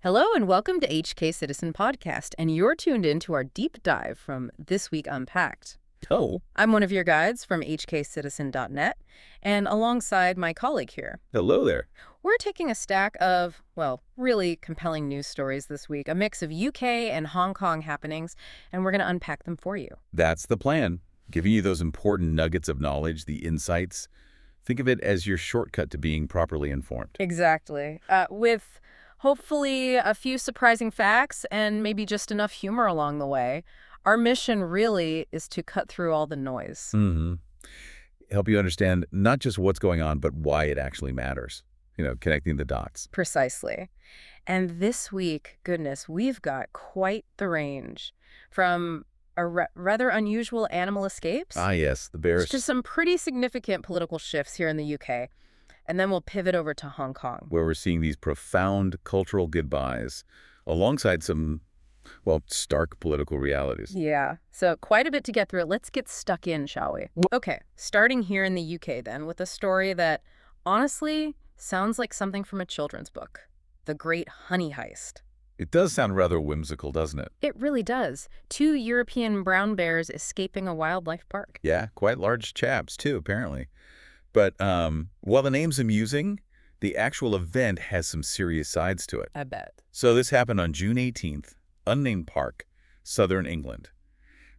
Hello and welcome to HK Citizen Podcast, and you're tuned in to our deep dive from This Week Unpacked. Oh, I'm one of your guides from hkcitizen.net, and alongside my colleague here, hello there. we're taking a stack of, well, really compelling news stories this week, a mix of UK and Hong Kong happenings, and we're going to unpack them for you. That's the plan. Giving you those important nuggets of knowledge, the insights. Think of it as your shortcut to being properly informed. Exactly. With hopefully a few surprising facts and maybe just enough humor along the way. Our mission really is to cut through all the noise. Help you understand not just what's going on, but why it actually matters. Connecting the dots. Precisely. And this week, goodness, we've got quite the range. From rather unusual animal escapes Ah, yes, the bears. to some pretty significant political shifts here in the UK. And then we'll pivot over to Hong Kong. Where we're seeing these profound cultural goodbyes alongside some, well, stark political realities. Yeah, so quite a bit to get through. Let's get stuck in, shall we? Okay, starting here in the UK then with a story that honestly sounds like something from a children's book. The Great Honey Heist. It does sound rather whimsical, doesn't it? It really does. Two European brown bears escaping a wildlife park. Yeah, quite large chaps, too, apparently. But while the name's amusing, the actual event has some serious sides to it. I bet. So this happened on June 18th, unnamed park, southern England.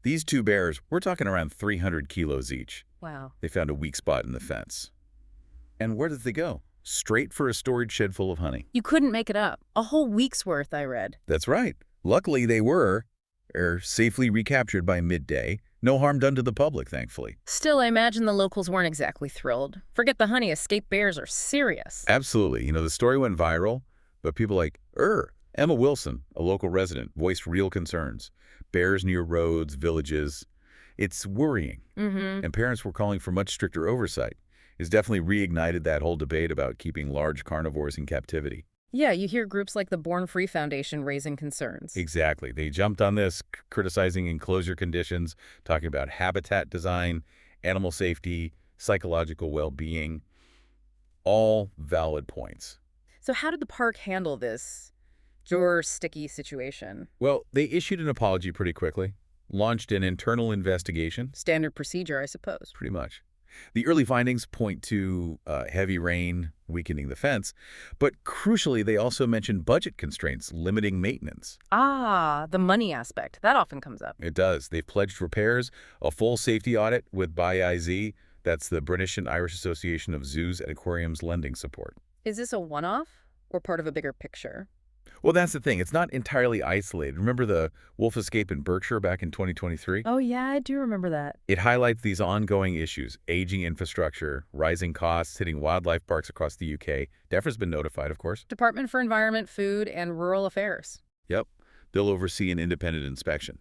These two bears, we're talking around 300 kilos each. Wow. They found a weak spot in the fence. And where did they go? Straight for a storage shed full of honey. You couldn't make it up. A whole week's worth, I read. That's right. Luckily, they were safely recaptured by midday. No harm done to the public, thankfully. Still, I imagine the locals weren't exactly thrilled. Forget the honey, escaped bears are serious. Absolutely. The story went viral, but people like, Emma Wilson, a local resident, voiced real concerns. Bears near roads, villages. It's worrying. And parents were calling for much stricter oversight. It's definitely reignited that whole debate about keeping large carnivores in captivity. Yeah, you hear groups like the Born Free Foundation raising concerns. Exactly. They jumped on this, criticizing enclosure conditions, talking about habitat design, animal safety, psychological well-being. All valid points. So how did the park handle this sticky situation? Well, they issued an apology pretty quickly, launched an internal investigation. Standard procedure, I suppose. Pretty much. The early findings point to heavy rain weakening the fence, but crucially, they also mentioned budget constraints limiting maintenance. Ah, the money aspect. That often comes up. It does. They've pledged repairs, a full safety audit with BIZ, that's the British and Irish Association of Zoos and Aquariums lending support. Is this a one-off or part of a bigger picture? Well, that's the thing. It's not entirely isolated. Remember the wolf escape in Berkshire back in 2023? Oh, yeah, I do remember that. It highlights these ongoing issues: aging infrastructure, rising costs hitting wildlife parks across the UK. DEFRA's been notified, of course. Department for Environment, Food, and Rural Affairs. Yep. They'll oversee an independent inspection.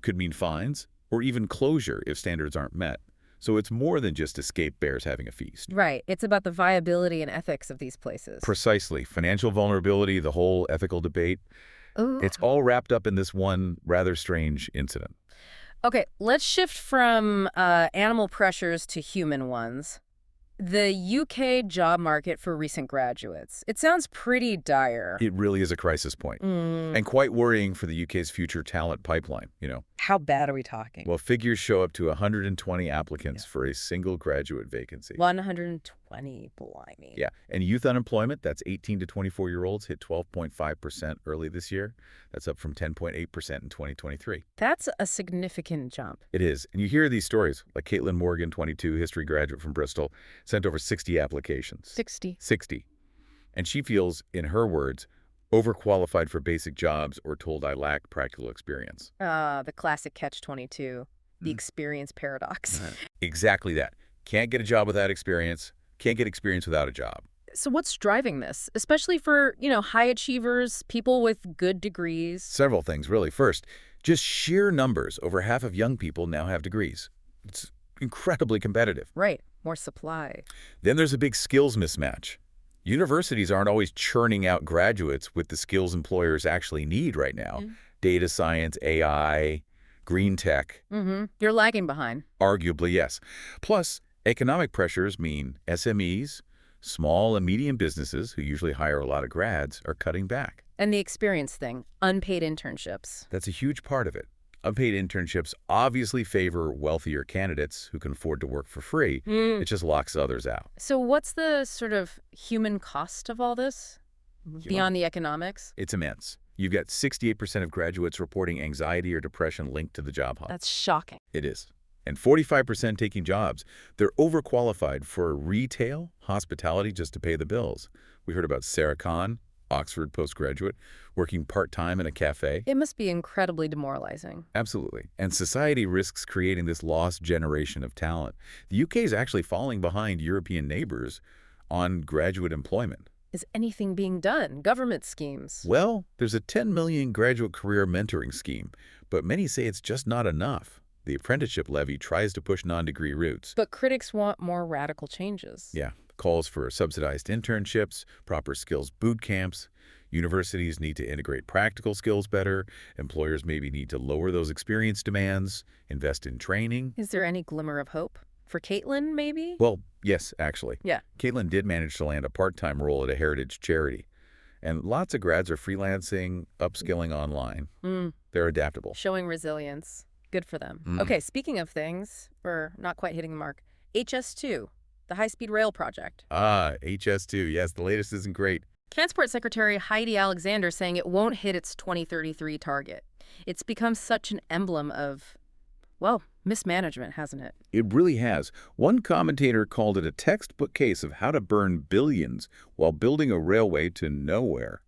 Could mean fines or even closure if standards aren't met. So it's more than just escaped bears having a feast. Right. It's about the viability and ethics of these places. Precisely. Financial vulnerability, the whole ethical debate. Ooh. It's all wrapped up in this one rather strange incident. Okay, let's shift from animal pressures to human ones. The UK job market for recent graduates. It sounds pretty dire. It really is a crisis point. And quite worrying for the UK's future talent pipeline, How bad are we talking? Well, figures show up to 120 applicants for a single graduate vacancy. 120, blimey. Yeah, and youth unemployment, that's 18 to 24-year-olds, hit 12.5% early this year. That's up from 10.8% in 2023. That's a significant jump. It is. And you hear these stories, like Caitlin Morgan, 22, history graduate from Bristol, sent over 60 applications. 60. And she feels, in her words, overqualified for basic jobs or told I lack practical experience. The classic catch-22, the experience paradox. Exactly that. Can't get a job without experience. Can't get experience without a job. So what's driving this, especially for, high achievers, people with good degrees? Several things, really. First, just sheer numbers. Over half of young people now have degrees. It's incredibly competitive. Right. More supply. Then there's a big skills mismatch. Universities aren't always churning out graduates with the skills employers actually need right now. Data science, AI, green tech. You're lagging behind. Arguably, yes. Plus, economic pressures mean SMEs, Small and medium businesses, who usually hire a lot of grads, are cutting back. And the experience thing, unpaid internships. That's a huge part of it. Unpaid internships obviously favor wealthier candidates who can afford to work for free. It just locks others out. So what's the sort of human cost of all this, beyond the economics? It's immense. You've got 68% of graduates reporting anxiety or depression linked to the job hunt. That's shocking. It is. And 45% taking jobs. They're overqualified for retail, hospitality, just to pay the bills. We heard about Sarah Khan, Oxford postgraduate, working part-time in a cafe. It must be incredibly demoralizing. Absolutely. And society risks creating this lost generation of talent. The UK is actually falling behind European neighbors on graduate employment. Is anything being done? Government schemes? Well, there's a 10 million graduate career mentoring scheme, but many say it's just not enough. The apprenticeship levy tries to push non-degree routes. But critics want more radical changes. Yeah, calls for subsidized internships, proper skills boot camps. Universities need to integrate practical skills better. Employers maybe need to lower those experience demands, invest in training. Is there any glimmer of hope? For Caitlin, maybe? Well, yes, actually. Yeah. Caitlin did manage to land a part-time role at a heritage charity. And lots of grads are freelancing, upskilling online. They're adaptable. Showing resilience. Good for them. Okay, speaking of things, we're not quite hitting the mark. HS2, the high-speed rail project. Ah, HS2. Yes, the latest isn't great. Transport Secretary Heidi Alexander saying it won't hit its 2033 target. It's become such an emblem of, well, mismanagement, hasn't it? It really has. One commentator called it a textbook case of how to burn billions while building a railway to nowhere.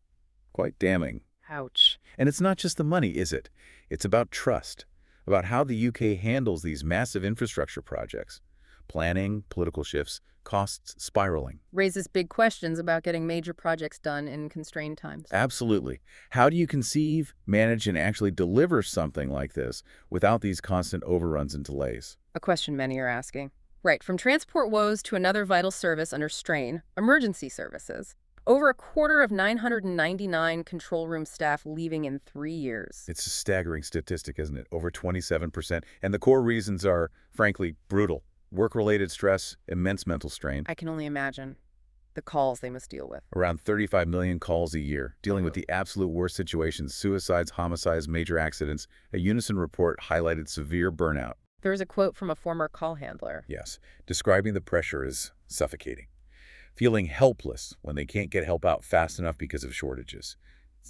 Quite damning. Ouch. And it's not just the money, is it? It's about trust, about how the UK handles these massive infrastructure projects. Planning, political shifts, costs spiraling. Raises big questions about getting major projects done in constrained times. Absolutely. How do you conceive, manage, and actually deliver something like this without these constant overruns and delays? A question many are asking. Right, from transport woes to another vital service under strain, emergency services. Over a quarter of 999 control room staff leaving in 3 years. It's a staggering statistic, isn't it? Over 27%. And the core reasons are, frankly, brutal. Work-related stress, immense mental strain. I can only imagine the calls they must deal with. Around 35 million calls a year, dealing with the absolute worst situations, suicides, homicides, major accidents. A Unison report highlighted severe burnout. There's a quote from a former call handler. Yes, describing the pressure as suffocating. Feeling helpless when they can't get help out fast enough because of shortages.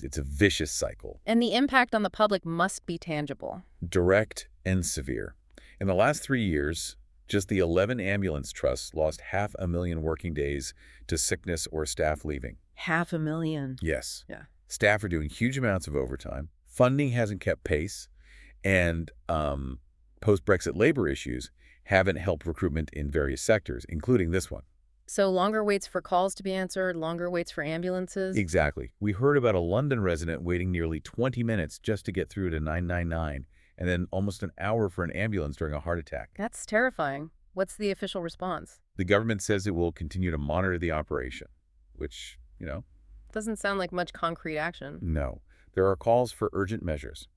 It's a vicious cycle. And the impact on the public must be tangible. Direct and severe. In the last 3 years, just the 11 ambulance trusts lost 500,000 working days to sickness or staff leaving. 500,000. Yes. Yeah. Staff are doing huge amounts of overtime. Funding hasn't kept pace. And post-Brexit labor issues haven't helped recruitment in various sectors, including this one. So longer waits for calls to be answered, longer waits for ambulances? Exactly. We heard about a London resident waiting nearly 20 minutes just to get through to 999. And then almost an hour for an ambulance during a heart attack. That's terrifying. What's the official response? The government says it will continue to monitor the operation, which, Doesn't sound like much concrete action. No. There are calls for urgent measures.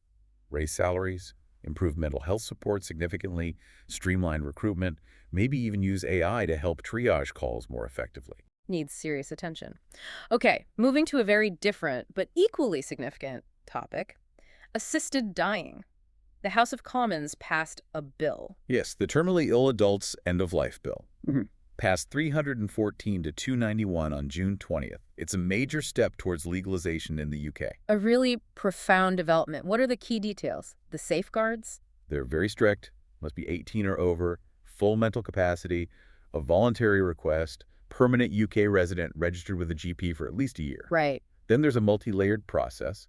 Raise salaries, improve mental health support significantly, streamline recruitment, maybe even use AI to help triage calls more effectively. Needs serious attention. Okay, moving to a very different but equally significant topic. Assisted dying. The House of Commons passed a bill. Yes, the Terminally Ill Adults End-of-Life Bill. Passed 314 to 291 on June 20th. It's a major step towards legalization in the UK. A really profound development. What are the key details? The safeguards? They're very strict, must be 18 or over, full mental capacity, a voluntary request, permanent UK resident registered with a GP for at least a year. Right. Then there's a multi-layered process.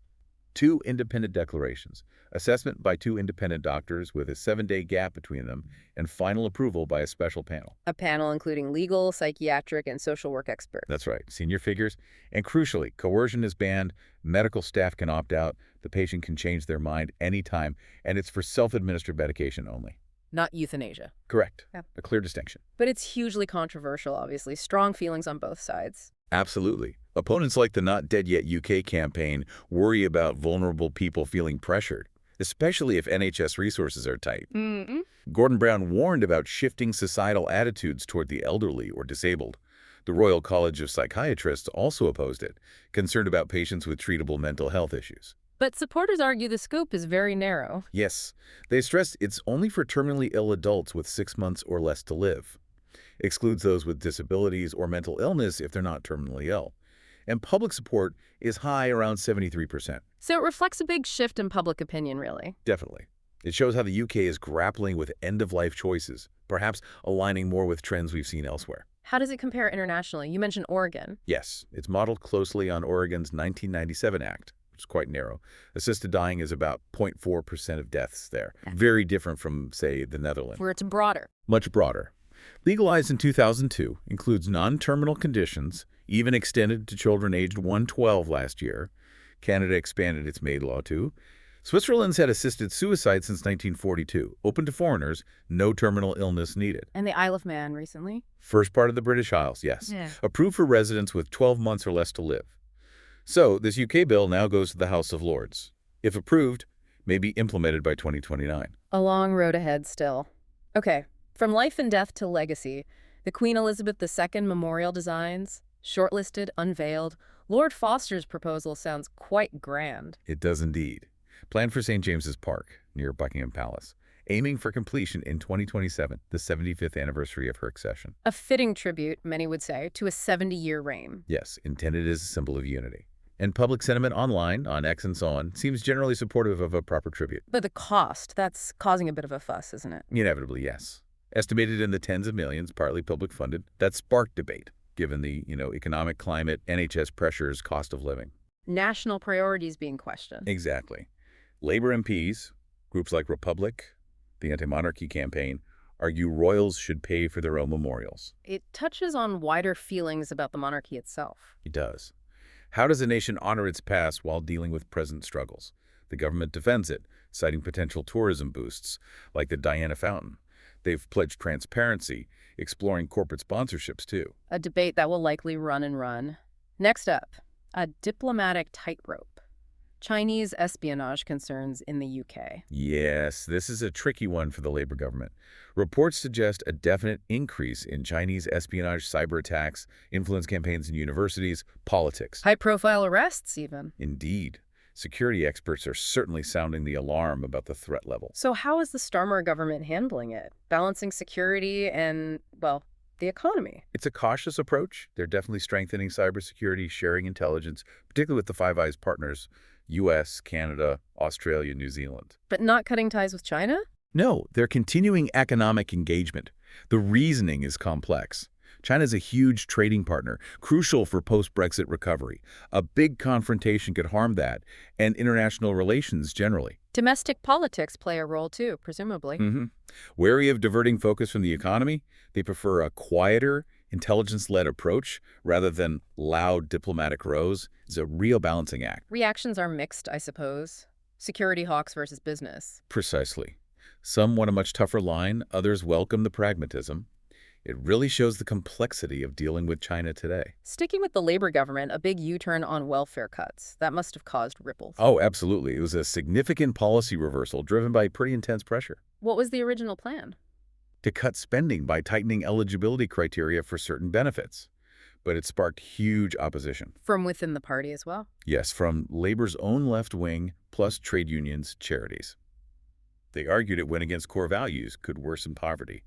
2 independent declarations, assessment by 2 independent doctors with a 7-day gap between them, and final approval by a special panel. A panel including legal, psychiatric, and social work experts. That's right, senior figures. And crucially, coercion is banned, medical staff can opt out, the patient can change their mind anytime, and it's for self-administered medication only. Not euthanasia. Correct. Yeah. A clear distinction. But it's hugely controversial, obviously. Strong feelings on both sides. Absolutely. Opponents like the Not Dead Yet UK campaign worry about vulnerable people feeling pressured, especially if NHS resources are tight. Gordon Brown warned about shifting societal attitudes toward the elderly or disabled. The Royal College of Psychiatrists also opposed it, concerned about patients with treatable mental health issues. But supporters argue the scope is very narrow. Yes, they stressed it's only for terminally ill adults with 6 months or less to live. Excludes those with disabilities or mental illness if they're not terminally ill. And public support is high, around 73%. So it reflects a big shift in public opinion, really. Definitely. It shows how the UK is grappling with end-of-life choices, perhaps aligning more with trends we've seen elsewhere. How does it compare internationally? You mentioned Oregon. Yes, it's modeled closely on Oregon's 1997 Act, which is quite narrow. Assisted dying is about 0.4% of deaths there. Very different from, say, the Netherlands. Where it's broader. Much broader. Legalized in 2002, includes non-terminal conditions, even extended to children aged 112 last year. Canada expanded its MAID law too. Switzerland's had assisted suicide since 1942, open to foreigners, no terminal illness needed. And the Isle of Man recently? First part of the British Isles, yes. Yeah. Approved for residents with 12 months or less to live. So this UK bill now goes to the House of Lords. If approved, may be implemented by 2029. A long road ahead still. Okay, from life and death to legacy, the Queen Elizabeth II memorial designs, shortlisted, unveiled. Lord Foster's proposal sounds quite grand. It does indeed. Planned for St. James's Park, near Buckingham Palace, aiming for completion in 2027, the 75th anniversary of her accession. A fitting tribute, many would say, to a 70-year reign. Yes, intended as a symbol of unity. And public sentiment online, on X and so on, seems generally supportive of a proper tribute. But the cost, that's causing a bit of a fuss, isn't it? Inevitably, yes. Estimated in the tens of millions, partly public funded, that sparked debate, given the, economic climate, NHS pressures, cost of living. National priorities being questioned. Exactly. Labour MPs, groups like Republic, the anti-monarchy campaign, argue royals should pay for their own memorials. It touches on wider feelings about the monarchy itself. It does. How does a nation honor its past while dealing with present struggles? The government defends it, citing potential tourism boosts, like the Diana Fountain. They've pledged transparency, exploring corporate sponsorships too. A debate that will likely run and run. Next up, a diplomatic tightrope. Chinese espionage concerns in the UK. Yes, this is a tricky one for the Labour government. Reports suggest a definite increase in Chinese espionage, cyber attacks, influence campaigns in universities, politics. High-profile arrests, even. Indeed. Security experts are certainly sounding the alarm about the threat level. So how is the Starmer government handling it? Balancing security and, well, the economy? It's a cautious approach. They're definitely strengthening cybersecurity, sharing intelligence, particularly with the Five Eyes partners, U.S., Canada, Australia, New Zealand. But not cutting ties with China? No, they're continuing economic engagement. The reasoning is complex. China's a huge trading partner, crucial for post-Brexit recovery. A big confrontation could harm that, and international relations generally. Domestic politics play a role too, presumably. Wary of diverting focus from the economy, they prefer a quieter, intelligence-led approach rather than loud diplomatic rows. It's a real balancing act. Reactions are mixed, I suppose. Security hawks versus business. Precisely. Some want a much tougher line, others welcome the pragmatism. It really shows the complexity of dealing with China today. Sticking with the Labour government, a big U-turn on welfare cuts. That must have caused ripples. Oh, absolutely. It was a significant policy reversal driven by pretty intense pressure. What was the original plan? To cut spending by tightening eligibility criteria for certain benefits. But it sparked huge opposition. From within the party as well? Yes, from Labour's own left wing, plus trade unions, charities. They argued it went against core values, could worsen poverty.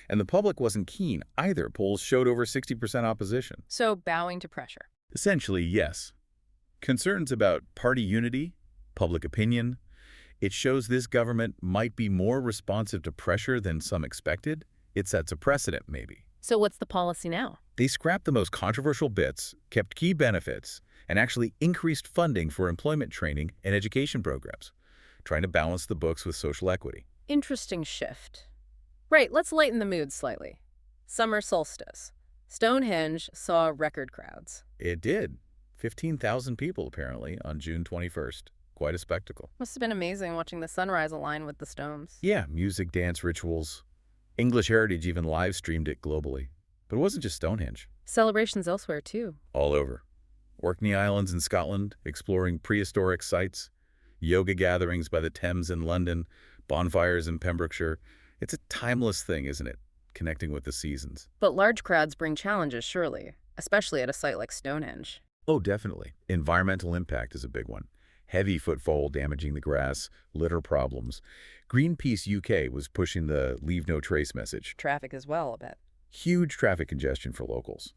And the public wasn't keen either. Polls showed over 60% opposition. So bowing to pressure. Essentially, yes. Concerns about party unity, public opinion. It shows this government might be more responsive to pressure than some expected. It sets a precedent, maybe. So what's the policy now? They scrapped the most controversial bits, kept key benefits, and actually increased funding for employment training and education programs, trying to balance the books with social equity. Interesting shift. Right, let's lighten the mood slightly. Summer solstice. Stonehenge saw record crowds. It did. 15,000 people, apparently, on June 21st. Quite a spectacle. Must have been amazing watching the sunrise align with the stones. Yeah, music, dance, rituals. English Heritage even live-streamed it globally. But it wasn't just Stonehenge. Celebrations elsewhere, too. All over. Orkney Islands in Scotland, exploring prehistoric sites. Yoga gatherings by the Thames in London. Bonfires in Pembrokeshire. It's a timeless thing, isn't it? Connecting with the seasons. But large crowds bring challenges, surely. especially at a site like Stonehenge. Oh, definitely. Environmental impact is a big one. Heavy footfall damaging the grass, litter problems. Greenpeace UK was pushing the Leave No Trace message. Traffic as well, I bet. Huge traffic congestion for locals.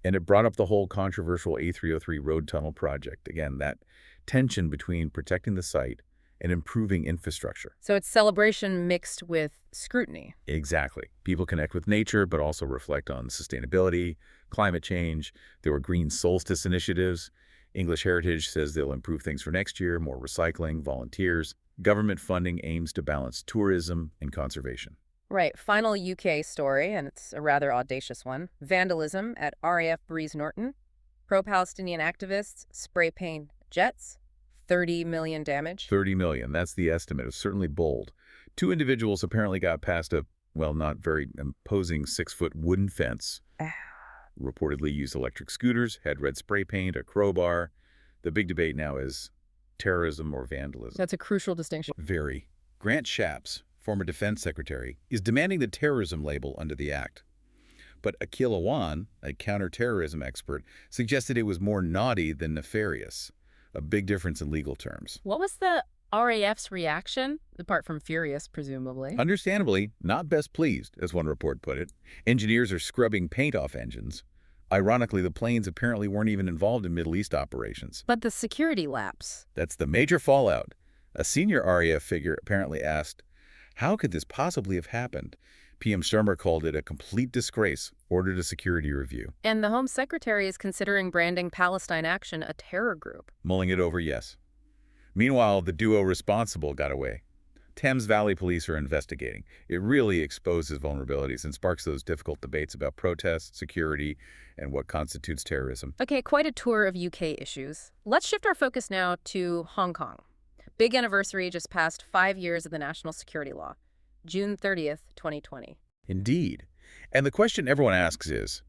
And it brought up the whole controversial A303 road tunnel project. Again, that tension between protecting the site and improving infrastructure. So it's celebration mixed with scrutiny. Exactly. People connect with nature, but also reflect on sustainability, climate change. There were green solstice initiatives. English Heritage says they'll improve things for next year, more recycling, volunteers. Government funding aims to balance tourism and conservation. Right. Final UK story, and it's a rather audacious one. Vandalism at RAF Breeze Norton. Pro-Palestinian activists spray paint jets. 30 million damage. 30 million, that's the estimate. It's certainly bold. Two individuals apparently got past a, well, not very imposing 6-foot wooden fence. Reportedly used electric scooters, had red spray paint, a crowbar. The big debate now is terrorism or vandalism. That's a crucial distinction. Very. Grant Shapps, former defense secretary, is demanding the terrorism label under the act. But Akil Awan, a counterterrorism expert, suggested it was more naughty than nefarious. A big difference in legal terms. What was the RAF's reaction? Apart from furious, presumably. Understandably, not best pleased, as one report put it. Engineers are scrubbing paint off engines. Ironically, the planes apparently weren't even involved in Middle East operations. But the security lapse. That's the major fallout. A senior RAF figure apparently asked, how could this possibly have happened? PM Sturmer called it a complete disgrace, ordered a security review. And the Home Secretary is considering branding Palestine Action a terror group. Mulling it over, yes. Meanwhile, the duo responsible got away. Thames Valley police are investigating. It really exposes vulnerabilities and sparks those difficult debates about protests, security, and what constitutes terrorism. Okay, quite a tour of UK issues. Let's shift our focus now to Hong Kong. Big anniversary just passed 5 years of the national security law. June 30th, 2020. Indeed. And the question everyone asks is,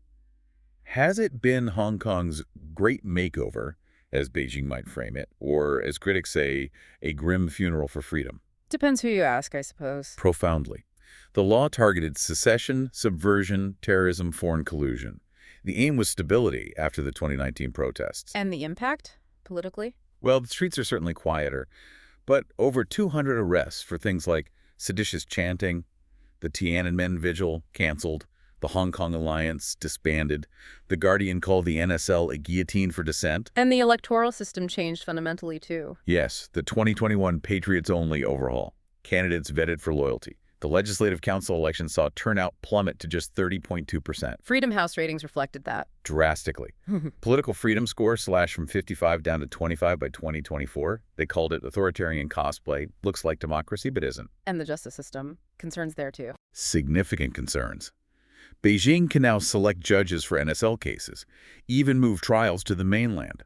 has it been Hong Kong's great makeover, as Beijing might frame it, or, as critics say, a grim funeral for freedom? Depends who you ask, I suppose. Profoundly. The law targeted secession, subversion, terrorism, foreign collusion. The aim was stability after the 2019 protests. And the impact, politically? Well, the streets are certainly quieter, but over 200 arrests for things like seditious chanting, the Tiananmen Vigil canceled, the Hong Kong Alliance disbanded, the Guardian called the NSL a guillotine for dissent. And the electoral system changed fundamentally, too. Yes, the 2021 Patriots-only overhaul. Candidates vetted for loyalty. The Legislative Council election saw turnout plummet to just 30.2%. Freedom House ratings reflected that. Drastically. Political freedom score slashed from 55 down to 25 by 2024. They called it authoritarian cosplay. Looks like democracy, but isn't. And the justice system. Concerns there, too. Significant concerns. Beijing can now select judges for NSL cases, even move trials to the mainland.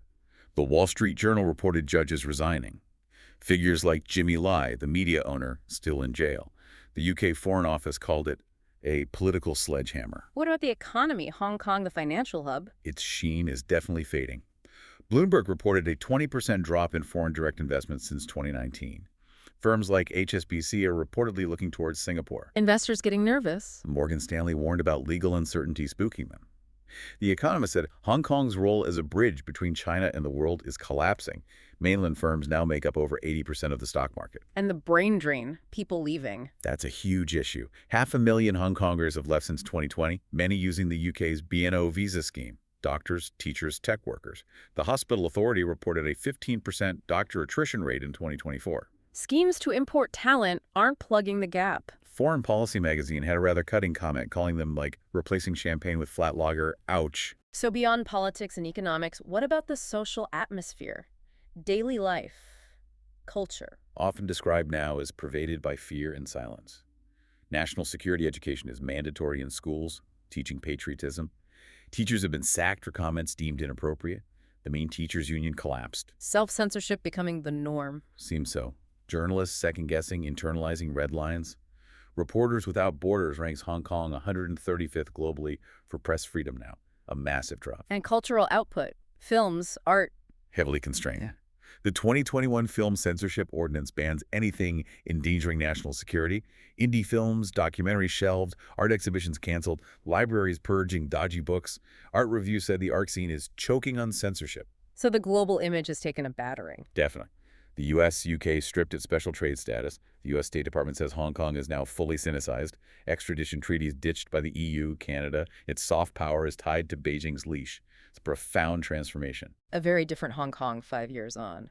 The Wall Street Journal reported judges resigning. Figures like Jimmy Lai, the media owner, still in jail. The UK Foreign Office called it a political sledgehammer. What about the economy? Hong Kong, the financial hub? Its sheen is definitely fading. Bloomberg reported a 20% drop in foreign direct investments since 2019. Firms like HSBC are reportedly looking towards Singapore. Investors getting nervous. Morgan Stanley warned about legal uncertainty spooking them. The Economist said Hong Kong's role as a bridge between China and the world is collapsing. Mainland firms now make up over 80% of the stock market. And the brain drain, people leaving. That's a huge issue. 500,000 Hong Kongers have left since 2020, many using the UK's BNO visa scheme. Doctors, teachers, tech workers. The Hospital Authority reported a 15% doctor attrition rate in 2024. Schemes to import talent aren't plugging the gap. Foreign Policy magazine had a rather cutting comment calling them like replacing champagne with flat lager. Ouch. So beyond politics and economics, what about the social atmosphere? Daily life, culture. Often described now as pervaded by fear and silence. National security education is mandatory in schools, teaching patriotism. Teachers have been sacked for comments deemed inappropriate. The main teachers' union collapsed. Self-censorship becoming the norm. Seems so. Journalists second-guessing, internalizing red lines. Reporters Without Borders ranks Hong Kong 135th globally for press freedom now. A massive drop. And cultural output. Films, art. Heavily constrained. Yeah. The 2021 Film Censorship Ordinance bans anything endangering national security. Indie films, documentaries shelved, art exhibitions canceled, libraries purging dodgy books. Art Review said the art scene is choking on censorship. So the global image has taken a battering. Definitely. The U.S., UK stripped its special trade status. The U.S. State Department says Hong Kong is now fully sinicized. Extradition treaties ditched by the EU, Canada. Its soft power is tied to Beijing's leash. It's a profound transformation. A very different Hong Kong 5 years on.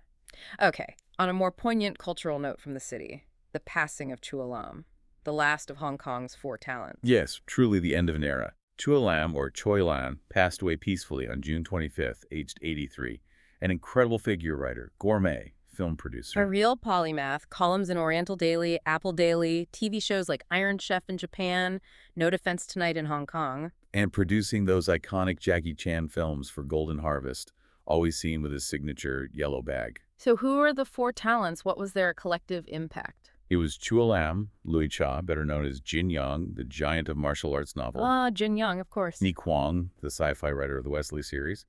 Okay, on a more poignant cultural note from the city, the passing of Chua Lam, the last of Hong Kong's four talents. Yes, truly the end of an era. Chua Lam, or Choi Lam, passed away peacefully on June 25th, aged 83. An incredible figure writer, gourmet, film producer. A real polymath, columns in Oriental Daily, Apple Daily, TV shows like Iron Chef in Japan, No Defense Tonight in Hong Kong. And producing those iconic Jackie Chan films for Golden Harvest, always seen with his signature yellow bag. So who are the four talents? What was their collective impact? It was Chua Lam, Louis Cha, better known as Jin Young, the giant of martial arts novel. Jin Young, of course. Ni Kuang, the sci-fi writer of the Wesley series.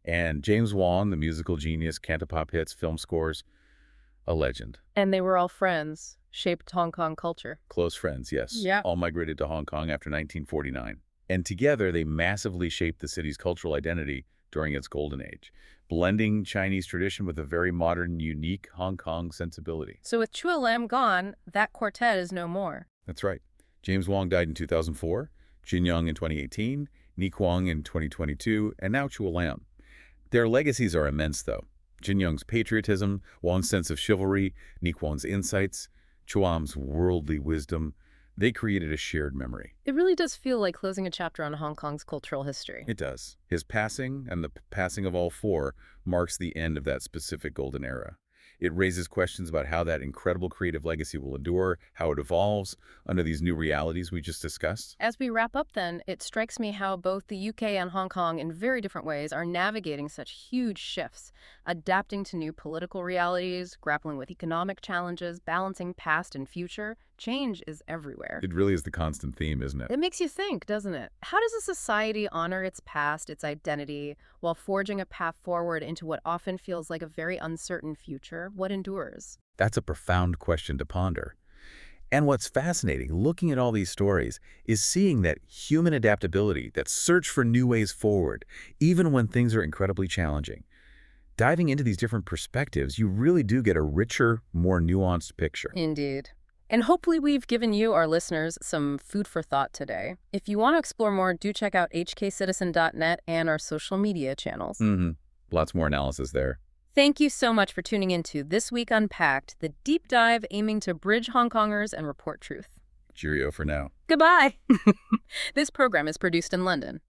And James Wan, the musical genius, cantopop hits, film scores, a legend. And they were all friends, shaped Hong Kong culture. Close friends, yes. Yeah. All migrated to Hong Kong after 1949. And together, they massively shaped the city's cultural identity during its golden age, blending Chinese tradition with a very modern, unique Hong Kong sensibility. So with Chua Lam gone, that quartet is no more. That's right. James Wong died in 2004, Jin Young in 2018, Ni Kuang in 2022, and now Chua Lam. Their legacies are immense, though. Jin Young's patriotism, Wong's sense of chivalry, Ni Kuang's insights, Chua Lam's worldly wisdom, they created a shared memory. It really does feel like closing a chapter on Hong Kong's cultural history. It does. His passing, and the passing of all four, marks the end of that specific golden era. It raises questions about how that incredible creative legacy will endure, how it evolves under these new realities we just discussed. As we wrap up then, it strikes me how both the UK and Hong Kong in very different ways are navigating such huge shifts, adapting to new political realities, grappling with economic challenges, balancing past and future. Change is everywhere. It really is the constant theme, isn't it? It makes you think, doesn't it? How does a society honor its past, its identity, while forging a path forward into what often feels like a very uncertain future? What endures? That's a profound question to ponder. And what's fascinating, looking at all these stories, is seeing that human adaptability, that search for new ways forward, even when things are incredibly challenging. Diving into these different perspectives, you really do get a richer, more nuanced picture. Indeed. And hopefully we've given you, our listeners, some food for thought today. If you want to explore more, do check out hkcitizen.net and our social media channels. Lots more analysis there. Thank you so much for tuning into This Week Unpacked, the deep dive aiming to bridge Hongkongers and report truth. Cheerio for now. Goodbye. This program is produced in London.